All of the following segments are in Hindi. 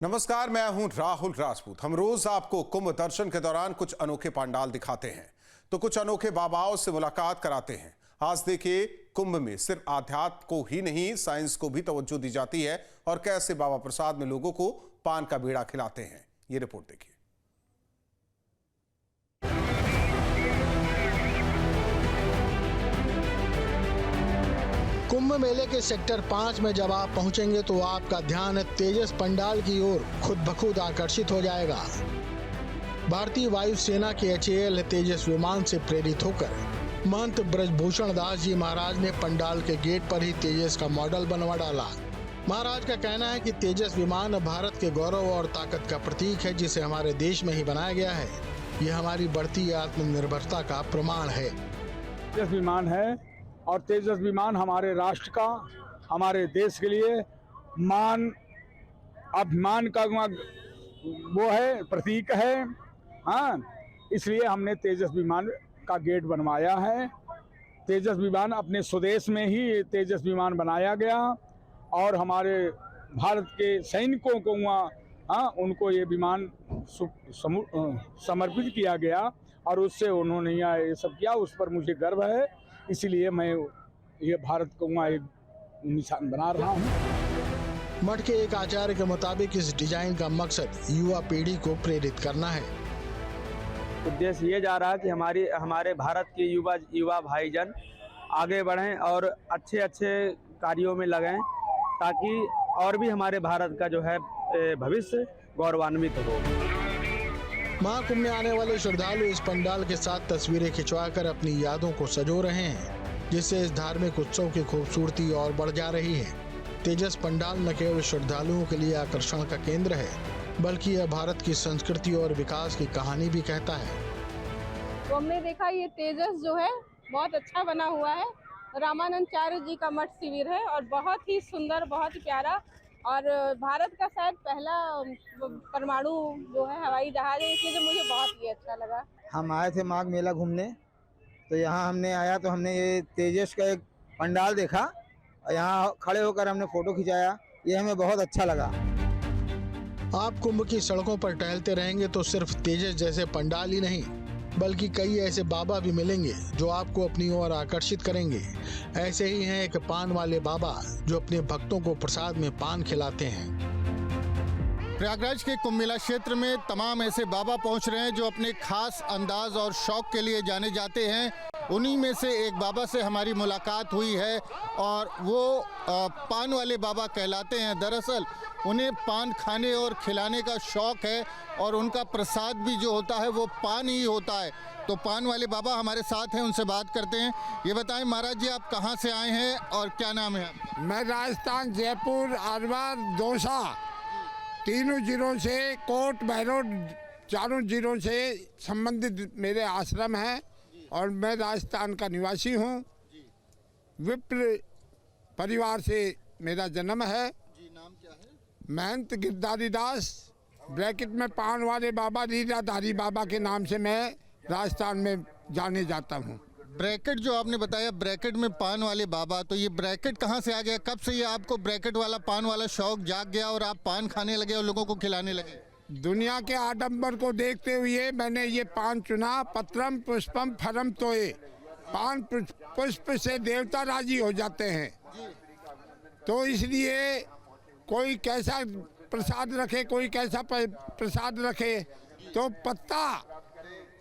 नमस्कार, मैं हूं राहुल राजपूत। हम रोज आपको कुंभ दर्शन के दौरान कुछ अनोखे पंडाल दिखाते हैं तो कुछ अनोखे बाबाओं से मुलाकात कराते हैं। आज देखिए, कुंभ में सिर्फ आध्यात्म को ही नहीं, साइंस को भी तवज्जो दी जाती है और कैसे बाबा प्रसाद में लोगों को पान का बीड़ा खिलाते हैं। ये रिपोर्ट देखिए। कुंभ मेले के सेक्टर 5 में जब आप पहुंचेंगे तो आपका ध्यान तेजस पंडाल की ओर खुद ब खुद आकर्षित हो जाएगा। भारतीय वायुसेना के HAL तेजस विमान से प्रेरित होकर महंत ब्रजभूषण दास जी महाराज ने पंडाल के गेट पर ही तेजस का मॉडल बनवा डाला। महाराज का कहना है कि तेजस विमान भारत के गौरव और ताकत का प्रतीक है, जिसे हमारे देश में ही बनाया गया है। यह हमारी बढ़ती आत्मनिर्भरता का प्रमाण है। तेजस विमान है और तेजस विमान हमारे राष्ट्र का, हमारे देश के लिए मान अभिमान का वो है, प्रतीक है। हाँ, इसलिए हमने तेजस विमान का गेट बनवाया है। तेजस विमान अपने स्वदेश में ही तेजस विमान बनाया गया और हमारे भारत के सैनिकों को वहाँ उनको ये विमान समर्पित किया गया और उससे उन्होंने ये सब किया। उस पर मुझे गर्व है, इसलिए मैं ये भारत को वहाँ एक निशान बना रहा हूँ। मठ के एक आचार्य के मुताबिक इस डिजाइन का मकसद युवा पीढ़ी को प्रेरित करना है। उद्देश्य ये जा रहा है कि हमारे भारत के युवा भाईजन आगे बढ़ें और अच्छे कार्यों में लगें, ताकि और भी हमारे भारत का जो है भविष्य गौरवान्वित हो। महाकुंभ में आने वाले श्रद्धालु इस पंडाल के साथ तस्वीरें खिंचवाकर अपनी यादों को संजो रहे हैं, जिससे इस धार्मिक उत्सव की खूबसूरती और बढ़ जा रही है। तेजस पंडाल न केवल श्रद्धालुओं के लिए आकर्षण का केंद्र है, बल्कि यह भारत की संस्कृति और विकास की कहानी भी कहता है। तो हमने देखा ये तेजस जो है बहुत अच्छा बना हुआ है। रामानंदाचार्य जी का मठ शिविर है और बहुत ही सुंदर, बहुत ही प्यारा, और भारत का शायद पहला परमाणु जो है हवाई जहाज है, इसलिए मुझे बहुत ही अच्छा लगा। हम आए थे माघ मेला घूमने, तो यहाँ हमने आया तो हमने ये तेजस का एक पंडाल देखा और यहाँ खड़े होकर हमने फोटो खिंचाया। ये हमें बहुत अच्छा लगा। आप कुंभ की सड़कों पर टहलते रहेंगे तो सिर्फ तेजस जैसे पंडाल ही नहीं, बल्कि कई ऐसे बाबा भी मिलेंगे जो आपको अपनी ओर आकर्षित करेंगे। ऐसे ही हैं एक पान वाले बाबा जो अपने भक्तों को प्रसाद में पान खिलाते हैं। प्रयागराज के कुंभ मेला क्षेत्र में तमाम ऐसे बाबा पहुंच रहे हैं जो अपने खास अंदाज और शौक के लिए जाने जाते हैं। उन्हीं में से एक बाबा से हमारी मुलाकात हुई है और वो पान वाले बाबा कहलाते हैं। दरअसल उन्हें पान खाने और खिलाने का शौक है और उनका प्रसाद भी जो होता है वो पान ही होता है। तो पान वाले बाबा हमारे साथ हैं, उनसे बात करते हैं। ये बताएं महाराज जी, आप कहाँ से आए हैं और क्या नाम है आपका? मैं राजस्थान, जयपुर, अलवर, दौसा, तीनों जिलों से, कोट भैरव, चारों जिलों से संबंधित मेरे आश्रम हैं और मैं राजस्थान का निवासी हूँ। विप्र परिवार से मेरा जन्म है। नाम क्या है? महंत गिरधारी दास, ब्रैकेट में पान वाले बाबा, लीलाधारी बाबा के नाम से मैं राजस्थान में जाने जाता हूँ। ब्रैकेट जो आपने बताया, ब्रैकेट में पान वाले बाबा, तो ये ब्रैकेट कहाँ से आ गया? कब से ये आपको ब्रैकेट वाला पान वाला शौक जाग गया और आप पान खाने लगे और लोगों को खिलाने लगे? दुनिया के आडंबर को देखते हुए मैंने ये पान चुना। पत्रम पुष्पम फलम तोये, पान पुष्प से देवता राजी हो जाते हैं। तो इसलिए कोई कैसा प्रसाद रखे, कोई कैसा प्रसाद रखे, तो पत्ता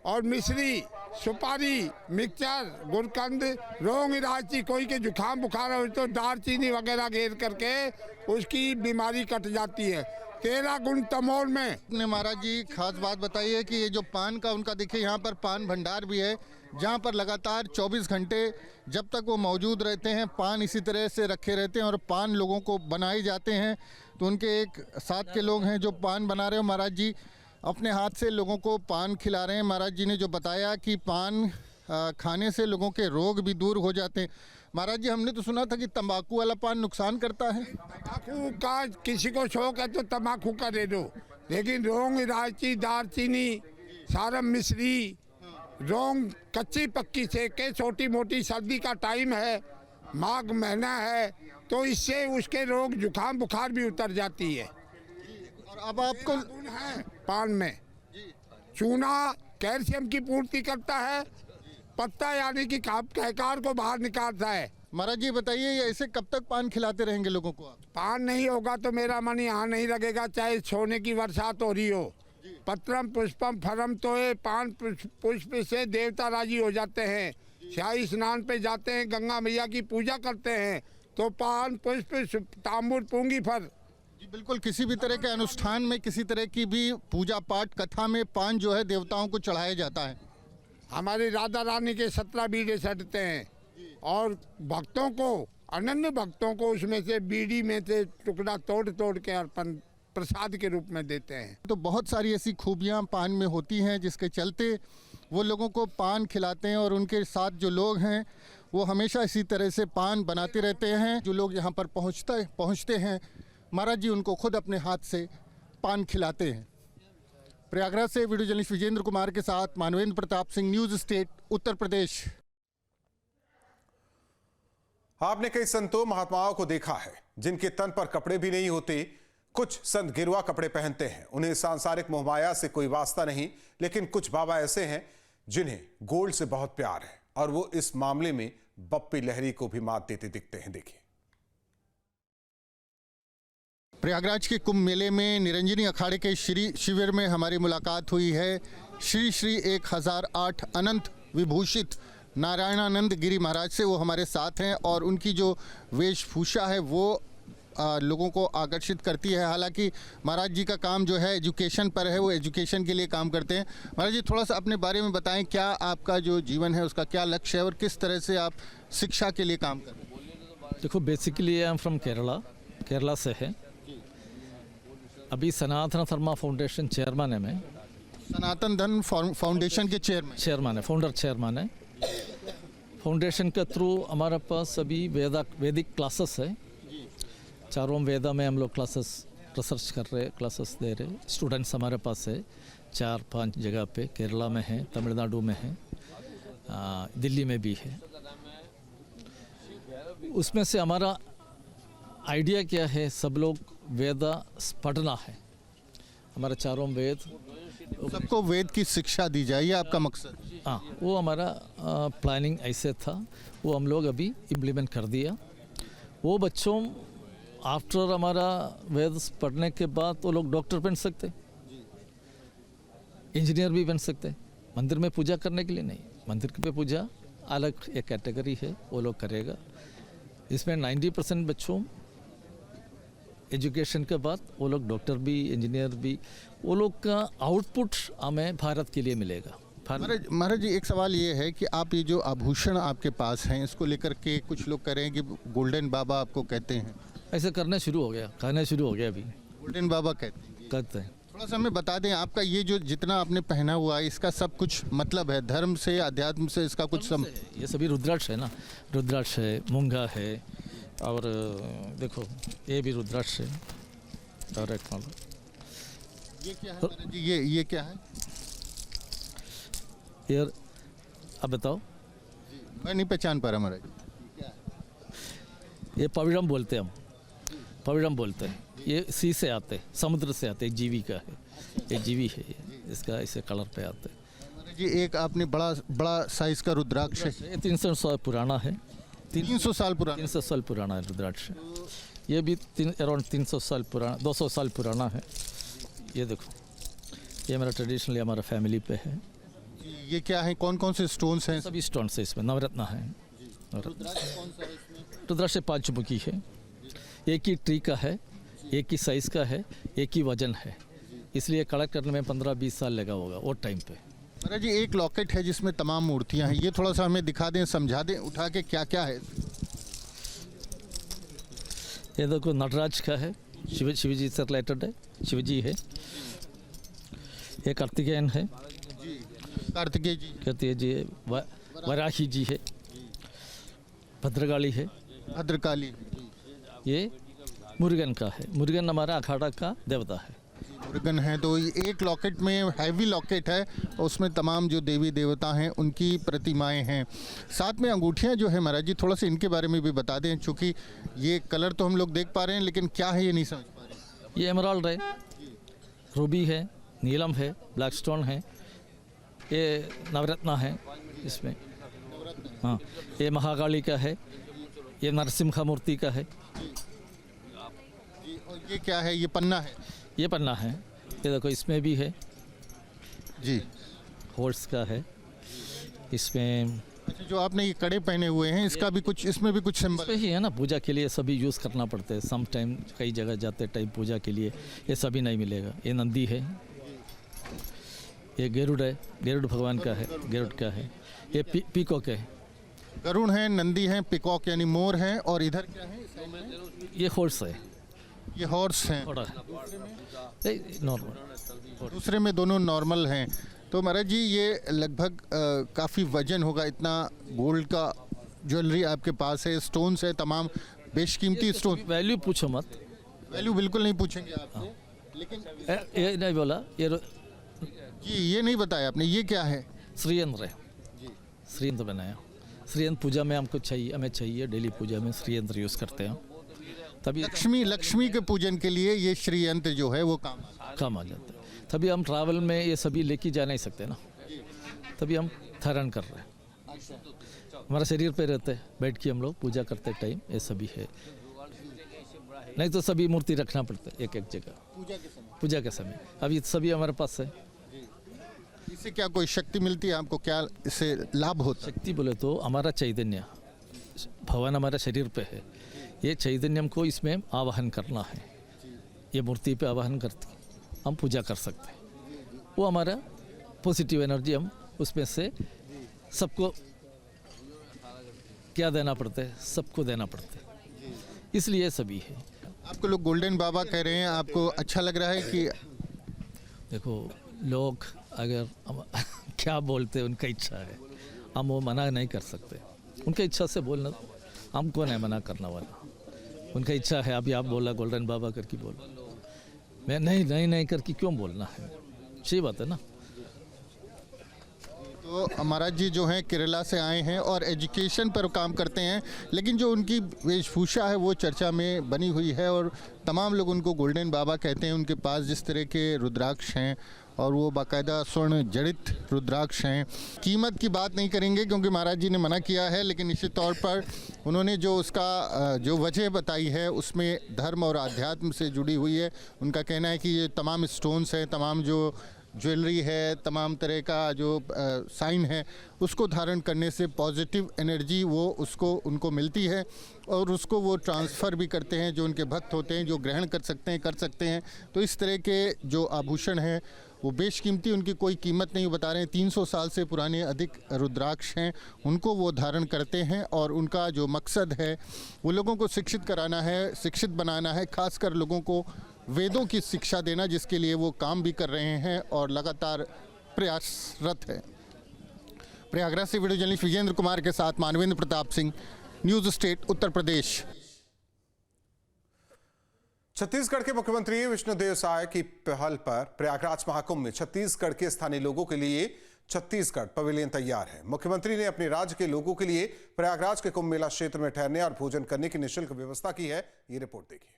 और मिश्री, सुपारी, मिक्सचर, गुलकंद, लौंग, इलायची, कोई के जुकाम बुखार हो तो दालचीनी वगैरह घेर करके उसकी बीमारी कट जाती है। 13 गुण तमोल में। अपने महाराज जी खास बात बताइए कि ये जो पान का उनका देखिए, यहाँ पर पान भंडार भी है जहाँ पर लगातार 24 घंटे जब तक वो मौजूद रहते हैं पान इसी तरह से रखे रहते हैं और पान लोगों को बनाए जाते हैं। तो उनके एक साथ के लोग हैं जो पान बना रहे हो। महाराज जी अपने हाथ से लोगों को पान खिला रहे हैं। महाराज जी ने जो बताया कि पान खाने से लोगों के रोग भी दूर हो जाते हैं। महाराज जी, हमने तो सुना था कि तंबाकू वाला पान नुकसान करता है। तंबाकू का किसी को शौक है तो तंबाकू का दे दो, लेकिन लौंग, इलायची, दालचीनी, सारम, मिश्री, लौंग कच्ची पक्की सेके, छोटी मोटी, सर्दी का टाइम है, माघ महीना है, तो इससे उसके रोग जुकाम बुखार भी उतर जाती है। और अब आपको गुण है पान में। चूना कैल्शियम की पूर्ति करता है, पत्ता यानी कि कहकार को बाहर निकालता है। महाराज जी बताइए, ये ऐसे कब तक पान खिलाते रहेंगे लोगों को आप? पान नहीं होगा तो मेरा मन यहाँ नहीं लगेगा, चाहे सोने की बरसात हो रही हो। पत्रम पुष्पम फलम तोय, पान पुष्प से देवता राजी हो जाते हैं। शाही स्नान पे जाते हैं, गंगा मैया की पूजा करते हैं तो पान पुष्प तांबूल पूंगी फल। जी बिल्कुल, किसी भी तरह के अनुष्ठान में, किसी तरह की भी पूजा पाठ कथा में पान जो है देवताओं को चढ़ाया जाता है। हमारी राधा रानी के 17 बीड़े सटते हैं और भक्तों को, अनन्य भक्तों को उसमें से बीड़ी में से टुकड़ा तोड़ तोड़ के अर्पण प्रसाद के रूप में देते हैं। तो बहुत सारी ऐसी खूबियां पान में होती हैं जिसके चलते वो लोगों को पान खिलाते हैं और उनके साथ जो लोग हैं वो हमेशा इसी तरह से पान बनाते रहते हैं। जो लोग यहाँ पर पहुँचते हैं, महाराज जी उनको खुद अपने हाथ से पान खिलाते हैं। प्रयागराज से वीडियो जर्नलिस्ट विजेंद्र कुमार के साथ मानवेंद्र प्रताप सिंह, न्यूज़ स्टेट, उत्तर प्रदेश। आपने कई संतों महात्माओं को देखा है जिनके तन पर कपड़े भी नहीं होते। कुछ संत गिरुआ कपड़े पहनते हैं, उन्हें सांसारिक मोहमाया से कोई वास्ता नहीं। लेकिन कुछ बाबा ऐसे हैं जिन्हें गोल्ड से बहुत प्यार है और वो इस मामले में बप्पी लहरी को भी मात देते दिखते हैं। देखिए, प्रयागराज के कुंभ मेले में निरंजनी अखाड़े के श्री शिविर में हमारी मुलाकात हुई है। श्री श्री 1008 अनंत विभूषित नारायणानंद गिरी महाराज से। वो हमारे साथ हैं और उनकी जो वेशभूषा है वो लोगों को आकर्षित करती है। हालांकि महाराज जी का काम जो है एजुकेशन पर है, वो एजुकेशन के लिए काम करते हैं। महाराज जी थोड़ा सा अपने बारे में बताएं, क्या आपका जो जीवन है उसका क्या लक्ष्य है और किस तरह से आप शिक्षा के लिए काम कर रहे हैं? देखो, basically I am from Kerala से है। अभी सनातन धर्म फाउंडेशन चेयरमैन है मैं। सनातन धर्म फाउंडेशन के चेयरमैन है, फाउंडर चेयरमैन है। फाउंडेशन के थ्रू हमारे पास अभी वैदिक क्लासेस है। चारों वेदा में हम लोग क्लासेस रिसर्च कर रहे, क्लासेस दे रहे। स्टूडेंट्स हमारे पास है 4-5 जगह पे, केरला में है, तमिलनाडु में है, दिल्ली में भी है। उसमें से हमारा आइडिया क्या है, सब लोग वेदा पढ़ना है। हमारे चारों वेद, सबको वेद की शिक्षा दी जाए, ये आपका मकसद? हाँ, वो हमारा प्लानिंग ऐसे था, वो हम लोग अभी इम्प्लीमेंट कर दिया। वो बच्चों आफ्टर हमारा वेद पढ़ने के बाद वो लोग डॉक्टर बन सकते, इंजीनियर भी बन सकते। मंदिर में पूजा करने के लिए नहीं, मंदिर पे पूजा अलग एक कैटेगरी है, वो लोग करेगा। इसमें 90% बच्चों एजुकेशन के बाद वो लोग डॉक्टर भी, इंजीनियर भी, वो लोग का आउटपुट हमें भारत के लिए मिलेगा। महाराज जी एक सवाल ये है कि आप ये जो आभूषण आपके पास हैं इसको लेकर के कुछ लोग कह रहे हैं कि गोल्डन बाबा आपको कहते हैं। ऐसे करना शुरू हो गया, कहना शुरू हो गया। अभी गोल्डन बाबा कहते हैं। थोड़ा सा हमें बता दें, आपका ये जो जितना आपने पहना हुआ है इसका सब कुछ मतलब है, धर्म से, अध्यात्म से इसका कुछ ये सभी रुद्राक्ष है ना, रुद्राक्ष है, मूंगा है, और देखो ये भी रुद्राक्ष है। और एक ये क्या है महाराज जी? ये क्या है यार, अब बताओ। मैं नहीं पहचान पा रहा महाराज। ये पविड़म बोलते हैं, हम पविड़म बोलते हैं। ये सी से आते, समुद्र से आते, एक जीवी का है, एक जीवी है ये, इसका ऐसे कलर पे आते हैं। जी एक आपने बड़ा साइज का रुद्राक्ष है, ये 300 साल पुराना है। 300 साल पुराना? 300 साल पुराना है रुद्राक्ष। ये भी अराउंड 300 साल पुराना, 200 साल पुराना है। ये देखो, ये मेरा ट्रेडिशनली हमारा फैमिली पे है। ये क्या है, कौन कौन से स्टोन्स हैं? सभी स्टोन्स है इसमें, नवरत्न है। रुद्राक्ष 5 मुखी है, एक ही ट्री का है, एक ही साइज़ का है, एक ही वजन है, इसलिए कलेक्ट करने में 15-20 साल लगा होगा वो टाइम पे। महाराज जी एक लॉकेट है जिसमें तमाम मूर्तियां हैं, ये थोड़ा सा हमें दिखा दें, समझा दें उठा के क्या क्या है। ये देखो नटराज का है, शिव जी से रिलेटेड है, शिव जी है। ये कार्तिकेयन है, कार्तिकेय जी है, वराही जी है, भद्रकाली है, भद्रकाली। ये मुरुगन का है, मुरुगन हमारा अखाड़ा का देवता है। मुरुगन है, तो एक लॉकेट में हैवी लॉकेट है, उसमें तमाम जो देवी देवता हैं उनकी प्रतिमाएं हैं। साथ में अंगूठियां जो है महाराज जी, थोड़ा सा इनके बारे में भी बता दें, चूँकि ये कलर तो हम लोग देख पा रहे हैं लेकिन क्या है ये नहीं समझ पा रहे। ये एमराल्ड है, रूबी है, नीलम है, ब्लैक स्टोन है, ये नवरत्ना है इसमें। हाँ, ये महाकाली का है, ये नरसिम्हा मूर्ति का है। और ये क्या है? ये पन्ना है? ये पन्ना है, ये देखो इसमें भी है जी। हॉर्स का है इसमें। अच्छा, जो आपने ये कड़े पहने हुए हैं, इसका भी कुछ, इसमें भी कुछ सिंबल इसमें ही है ना, पूजा के लिए सभी यूज़ करना पड़ता है। सम टाइम कई जगह जाते टाइम पूजा के लिए ये सभी नहीं मिलेगा। ये नंदी है, ये गेरुड़ है, गेरुड़ भगवान का है, गेरुड़ का है। ये पीकॉक है, गरुड़ है, नंदी है, पिकॉक यानी मोर है, और इधर क्या है? ये हॉर्स है, ये हॉर्स हैं। थोड़ा नॉर्मल। दूसरे में दोनों नॉर्मल हैं। तो महाराज जी, ये लगभग काफ़ी वजन होगा, इतना गोल्ड का ज्वेलरी आपके पास है, स्टोन्स है, तमाम बेशकीमती स्टोन। वैल्यू पूछो मत, वैल्यू बिल्कुल नहीं पूछेंगे आपसे, लेकिन ये नहीं बोला। ये जी, ये नहीं बताया आपने, ये क्या है? श्रीयंत्र है, श्रीयंत्र बनाया। श्रीयंत्र पूजा में हमको चाहिए, हमें चाहिए डेली पूजा में श्रीयंत्र यूज़ करते हैं तभी लक्ष्मी के पूजन के लिए ये श्री यंत्र जो है वो काम आ जाता है। तभी हम ट्रैवल में ये सभी लेके जा नहीं सकते ना, तभी हम धारण कर रहे हैं। हमारा शरीर पे रहते हैं, बैठ के हम लोग पूजा करते टाइम ये सभी है। नहीं तो सभी मूर्ति रखना पड़ता है एक एक जगह पूजा के समय। अभी सभी हमारे पास है। इससे क्या कोई शक्ति मिलती है आपको? क्या इससे लाभ होता है? शक्ति बोले तो हमारा चैतन्य भगवान हमारे शरीर पे है, ये चैतन्य को इसमें आवाहन करना है। ये मूर्ति पे आवाहन करके हम पूजा कर सकते हैं। वो हमारा पॉजिटिव एनर्जी हम उसमें से सबको क्या देना पड़ता है, सबको देना पड़ता है, इसलिए सभी है। आपको लोग गोल्डन बाबा कह रहे हैं, आपको अच्छा लग रहा है कि? देखो, लोग अगर क्या बोलते हैं उनका इच्छा है, हम वो मना नहीं कर सकते। उनका इच्छा से बोलना, हमको नहीं मना करना वाला। उनका इच्छा है, अभी आप बोला गोल्डन बाबा करके बोलो, मैं नहीं करके क्यों बोलना है? सही बात है ना। तो महाराज जी जो हैं केरला से आए हैं और एजुकेशन पर काम करते हैं, लेकिन जो उनकी वेशभूषा है वो चर्चा में बनी हुई है और तमाम लोग उनको गोल्डन बाबा कहते हैं। उनके पास जिस तरह के रुद्राक्ष हैं और वो बाकायदा स्वर्ण जड़ित रुद्राक्ष हैं। कीमत की बात नहीं करेंगे क्योंकि महाराज जी ने मना किया है, लेकिन निश्चित तौर पर उन्होंने जो उसका जो वजह बताई है उसमें धर्म और आध्यात्म से जुड़ी हुई है। उनका कहना है कि ये तमाम स्टोन्स हैं, तमाम जो ज्वेलरी है, तमाम तरह का जो साइन है, उसको धारण करने से पॉजिटिव एनर्जी वो उसको उनको मिलती है और उसको वो ट्रांसफ़र भी करते हैं। जो उनके भक्त होते हैं, जो ग्रहण कर सकते हैं। तो इस तरह के जो आभूषण हैं वो बेशकीमती, उनकी कोई कीमत नहीं बता रहे हैं। 300 साल से पुराने अधिक रुद्राक्ष हैं, उनको वो धारण करते हैं और उनका जो मकसद है वो लोगों को शिक्षित कराना है, शिक्षित बनाना है, खासकर लोगों को वेदों की शिक्षा देना, जिसके लिए वो काम भी कर रहे हैं और लगातार प्रयासरत है। प्रयागराज से वीडियो जर्नलिस्ट विजेंद्र कुमार के साथ मानवेंद्र प्रताप सिंह, न्यूज़ स्टेट, उत्तर प्रदेश। छत्तीसगढ़ के मुख्यमंत्री विष्णुदेव साय की पहल पर प्रयागराज महाकुंभ में छत्तीसगढ़ के स्थानीय लोगों के लिए छत्तीसगढ़ पवेलियन तैयार है। मुख्यमंत्री ने अपने राज्य के लोगों के लिए प्रयागराज के कुंभ मेला क्षेत्र में ठहरने और भोजन करने की निःशुल्क व्यवस्था की है। ये रिपोर्ट देखिए।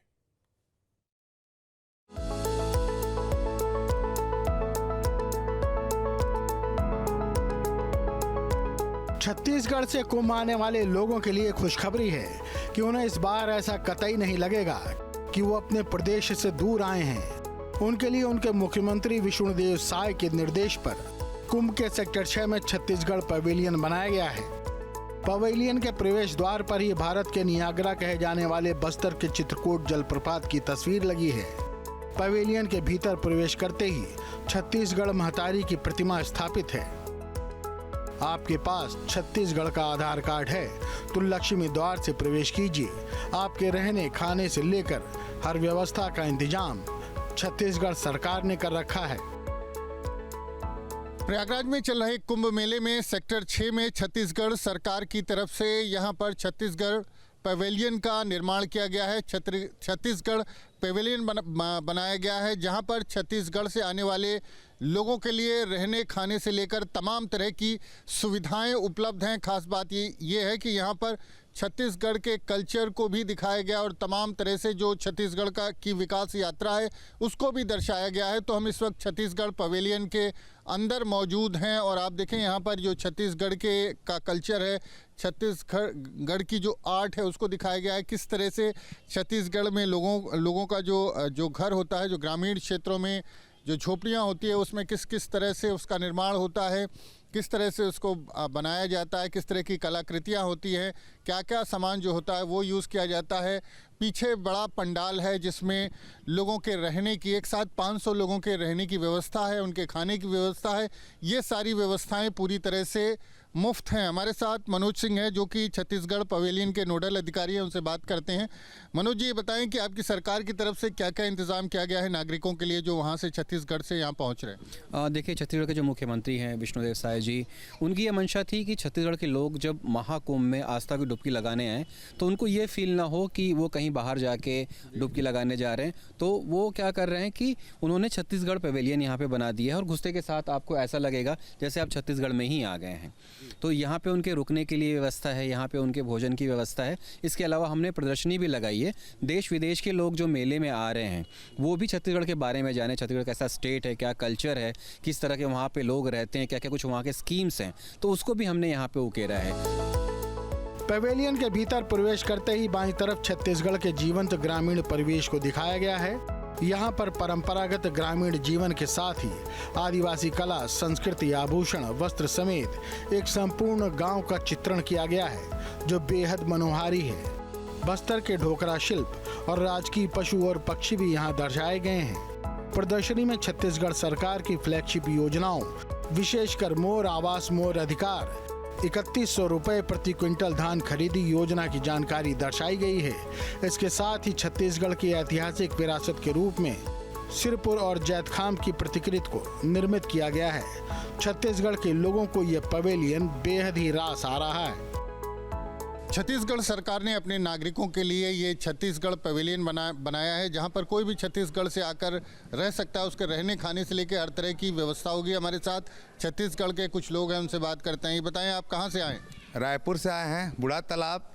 छत्तीसगढ़ से कुंभ आने वाले लोगों के लिए खुशखबरी है कि उन्हें इस बार ऐसा कतई नहीं लगेगा कि वो अपने प्रदेश से दूर आए हैं। उनके लिए उनके मुख्यमंत्री विष्णुदेव साय के निर्देश पर कुंभ के सेक्टर 6 में छत्तीसगढ़ पवेलियन बनाया गया है। पवेलियन के प्रवेश द्वार पर ही भारत के नियाग्रा कहे जाने वाले बस्तर के चित्रकूट जलप्रपात की तस्वीर लगी है। पवेलियन के भीतर प्रवेश करते ही छत्तीसगढ़ महतारी की प्रतिमा स्थापित है। आपके पास छत्तीसगढ़ का आधार कार्ड है तो लक्ष्मी द्वार से प्रवेश कीजिए। आपके रहने खाने से लेकर हर व्यवस्था का इंतजाम छत्तीसगढ़ सरकार ने कर रखा है। प्रयागराज में चल रहे कुंभ मेले में सेक्टर 6 में छत्तीसगढ़ सरकार की तरफ से यहाँ पर छत्तीसगढ़ पवेलियन का निर्माण किया गया है। छत्तीसगढ़ पवेलियन बनाया गया है, जहाँ पर छत्तीसगढ़ से आने वाले लोगों के लिए रहने खाने से लेकर तमाम तरह की सुविधाएं उपलब्ध हैं। खास बात ये है कि यहाँ पर छत्तीसगढ़ के कल्चर को भी दिखाया गया और तमाम तरह से जो छत्तीसगढ़ की विकास यात्रा है उसको भी दर्शाया गया है। तो हम इस वक्त छत्तीसगढ़ पवेलियन के अंदर मौजूद हैं और आप देखें यहाँ पर जो छत्तीसगढ़ का कल्चर है, छत्तीसगढ़ की जो आर्ट है उसको दिखाया गया है। किस तरह से छत्तीसगढ़ में लोगों का जो घर होता है, जो ग्रामीण क्षेत्रों में जो झोपड़ियाँ होती है उसमें किस किस तरह से उसका निर्माण होता है, किस तरह से उसको बनाया जाता है, किस तरह की कलाकृतियाँ होती हैं, क्या क्या सामान जो होता है वो यूज़ किया जाता है। पीछे बड़ा पंडाल है जिसमें लोगों के रहने की, एक साथ 500 लोगों के रहने की व्यवस्था है, उनके खाने की व्यवस्था है। ये सारी व्यवस्थाएं पूरी तरह से मुफ्त हैं। हमारे साथ मनोज सिंह है जो कि छत्तीसगढ़ पवेलियन के नोडल अधिकारी हैं, उनसे बात करते हैं। मनोज जी, ये बताएं कि आपकी सरकार की तरफ से क्या क्या इंतज़ाम किया गया है नागरिकों के लिए जो वहाँ से छत्तीसगढ़ से यहाँ पहुँच रहे हैं? देखिए, छत्तीसगढ़ के जो मुख्यमंत्री हैं विष्णुदेव साय जी, उनकी ये मंशा थी कि छत्तीसगढ़ के लोग जब महाकुंभ में आस्था की डुबकी लगाने आए तो उनको ये फील ना हो कि वो कहीं बाहर जाके डुबकी लगाने जा रहे हैं। तो वो क्या कर रहे हैं कि उन्होंने छत्तीसगढ़ पवेलियन यहाँ पे बना दिया है और घुसते के साथ आपको ऐसा लगेगा जैसे आप छत्तीसगढ़ में ही आ गए हैं। तो यहाँ पे उनके रुकने के लिए व्यवस्था है, यहाँ पे उनके भोजन की व्यवस्था है। इसके अलावा हमने प्रदर्शनी भी लगाई है। देश विदेश के लोग जो मेले में आ रहे हैं वो भी छत्तीसगढ़ के बारे में जाने, छत्तीसगढ़ कैसा स्टेट है, क्या कल्चर है, किस तरह के वहाँ पे लोग रहते हैं, क्या क्या कुछ वहाँ के स्कीम्स हैं, तो उसको भी हमने यहाँ पे उकेरा है। पवेलियन के भीतर प्रवेश करते ही बाईं तरफ छत्तीसगढ़ के जीवंत ग्रामीण परिवेश को दिखाया गया है। यहाँ पर परंपरागत ग्रामीण जीवन के साथ ही आदिवासी कला, संस्कृति, आभूषण, वस्त्र समेत एक संपूर्ण गांव का चित्रण किया गया है जो बेहद मनोहारी है। बस्तर के ढोकरा शिल्प और राजकीय पशु और पक्षी भी यहाँ दर्शाए गए हैं। प्रदर्शनी में छत्तीसगढ़ सरकार की फ्लैगशिप योजनाओं, विशेषकर मोर आवास मोर अधिकार, 3100 रुपए प्रति क्विंटल धान खरीदी योजना की जानकारी दर्शाई गई है। इसके साथ ही छत्तीसगढ़ की ऐतिहासिक विरासत के रूप में सिरपुर और जैतखाम की प्रतिकृति को निर्मित किया गया है। छत्तीसगढ़ के लोगों को यह पवेलियन बेहद ही रास आ रहा है। छत्तीसगढ़ सरकार ने अपने नागरिकों के लिए ये छत्तीसगढ़ पवेलियन बनाया है जहाँ पर कोई भी छत्तीसगढ़ से आकर रह सकता है। उसके रहने खाने से लेकर हर तरह की व्यवस्था होगी। हमारे साथ छत्तीसगढ़ के कुछ लोग हैं, उनसे बात करते हैं। ये बताएं, आप कहाँ से आए? रायपुर से आए हैं, बूढ़ा तालाब।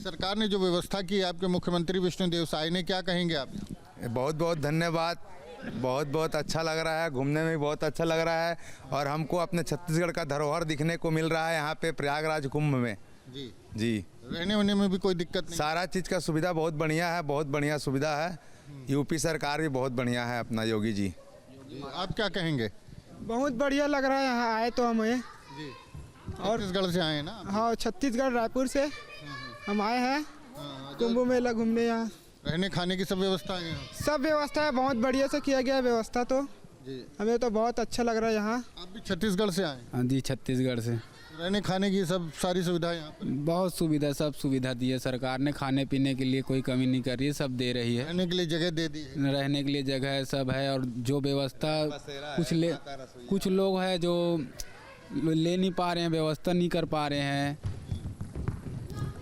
सरकार ने जो व्यवस्था की आपके मुख्यमंत्री विष्णुदेव साय ने, क्या कहेंगे आप? बहुत बहुत धन्यवाद। बहुत बहुत अच्छा लग रहा है, घूमने में भी बहुत अच्छा लग रहा है और हमको अपने छत्तीसगढ़ का धरोहर दिखने को मिल रहा है यहाँ पे प्रयागराज कुंभ में। जी रहने होने में भी कोई दिक्कत नहीं? सारा चीज़ का सुविधा बहुत बढ़िया है, बहुत बढ़िया सुविधा है। यूपी सरकार भी बहुत बढ़िया है अपना योगी जी। आप क्या कहेंगे? बहुत बढ़िया लग रहा है यहाँ आए तो हमें। और छत्तीसगढ़ से आए ना? हाँ, छत्तीसगढ़ रायपुर से हम आए हैं कुंभ मेला घूमने। यहाँ रहने खाने की सब व्यवस्था है? सब व्यवस्था है, बहुत बढ़िया से किया गया व्यवस्था। तो हमें तो बहुत अच्छा लग रहा है यहाँ। आप भी छत्तीसगढ़ से आए? हाँ जी, छत्तीसगढ़ से। रहने खाने की सब सारी सुविधा यहाँ पर? बहुत सुविधा, सब सुविधा दी है सरकार ने। खाने पीने के लिए कोई कमी नहीं कर रही है, सब दे रही है। रहने के लिए जगह दे दी है? रहने के लिए जगह है, सब है। और जो व्यवस्था कुछ लोग हैं जो ले नहीं पा रहे हैं, व्यवस्था नहीं कर पा रहे हैं,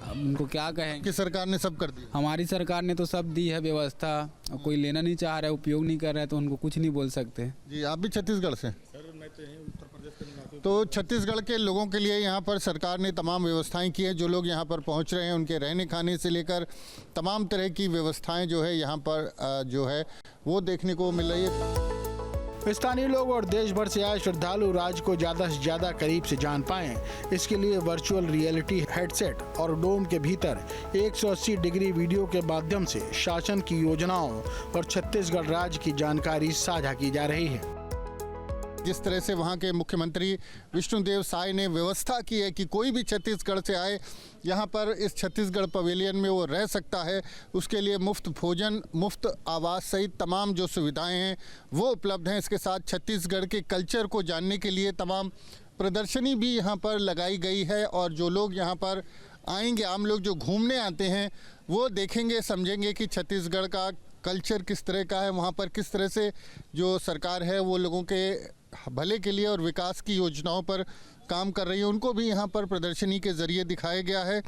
अब उनको क्या कहें। कि सरकार ने सब कर दिया? हमारी सरकार ने तो सब दी है व्यवस्था। और कोई लेना नहीं चाह रहा है, उपयोग नहीं कर रहा है, तो उनको कुछ नहीं बोल सकते। जी, आप भी छत्तीसगढ़ से? तो छत्तीसगढ़ के लोगों के लिए यहाँ पर सरकार ने तमाम व्यवस्थाएं की हैं। जो लोग यहाँ पर पहुँच रहे हैं उनके रहने खाने से लेकर तमाम तरह की व्यवस्थाएं जो है यहाँ पर जो है वो देखने को मिल रही है। स्थानीय लोग और देश भर से आए श्रद्धालु राज्य को ज़्यादा से ज़्यादा करीब से जान पाएं, इसके लिए वर्चुअल रियलिटी हेडसेट और डोम के भीतर 180 डिग्री वीडियो के माध्यम से शासन की योजनाओं और छत्तीसगढ़ राज्य की जानकारी साझा की जा रही है। जिस तरह से वहाँ के मुख्यमंत्री विष्णुदेव साय ने व्यवस्था की है कि कोई भी छत्तीसगढ़ से आए यहाँ पर इस छत्तीसगढ़ पवेलियन में वो रह सकता है, उसके लिए मुफ्त भोजन, मुफ्त आवास सहित तमाम जो सुविधाएं हैं वो उपलब्ध हैं। इसके साथ छत्तीसगढ़ के कल्चर को जानने के लिए तमाम प्रदर्शनी भी यहाँ पर लगाई गई है और जो लोग यहाँ पर आएंगे, आम लोग जो घूमने आते हैं, वो देखेंगे, समझेंगे कि छत्तीसगढ़ का कल्चर किस तरह का है, वहाँ पर किस तरह से जो सरकार है वो लोगों के भले के लिए और विकास की योजनाओं पर काम कर रही है। उनको भी यहाँ पर प्रदर्शनी के ज़रिए दिखाया गया है।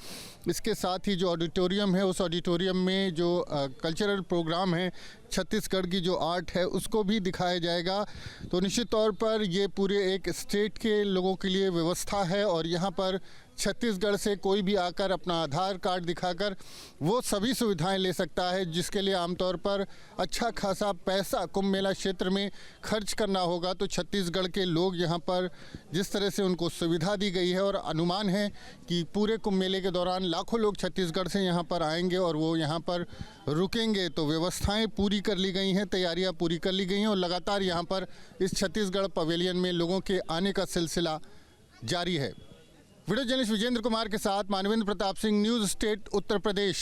इसके साथ ही जो ऑडिटोरियम है, उस ऑडिटोरियम में जो कल्चरल प्रोग्राम है छत्तीसगढ़ की जो आर्ट है उसको भी दिखाया जाएगा। तो निश्चित तौर पर ये पूरे एक स्टेट के लोगों के लिए व्यवस्था है और यहाँ पर छत्तीसगढ़ से कोई भी आकर अपना आधार कार्ड दिखाकर वो सभी सुविधाएं ले सकता है, जिसके लिए आमतौर पर अच्छा खासा पैसा कुंभ मेला क्षेत्र में खर्च करना होगा। तो छत्तीसगढ़ के लोग यहाँ पर जिस तरह से उनको सुविधा दी गई है और अनुमान है कि पूरे कुंभ मेले के दौरान लाखों लोग छत्तीसगढ़ से यहाँ पर आएंगे और वो यहाँ पर रुकेंगे। तो व्यवस्थाएं पूरी कर ली गई हैं, तैयारियां पूरी कर ली गई हैं और लगातार यहाँ पर इस छत्तीसगढ़ पवेलियन में लोगों के आने का सिलसिला जारी है। वीडियो जर्नलिस्ट विजेंद्र कुमार के साथ मानवेंद्र प्रताप सिंह, न्यूज़ स्टेट, उत्तर प्रदेश।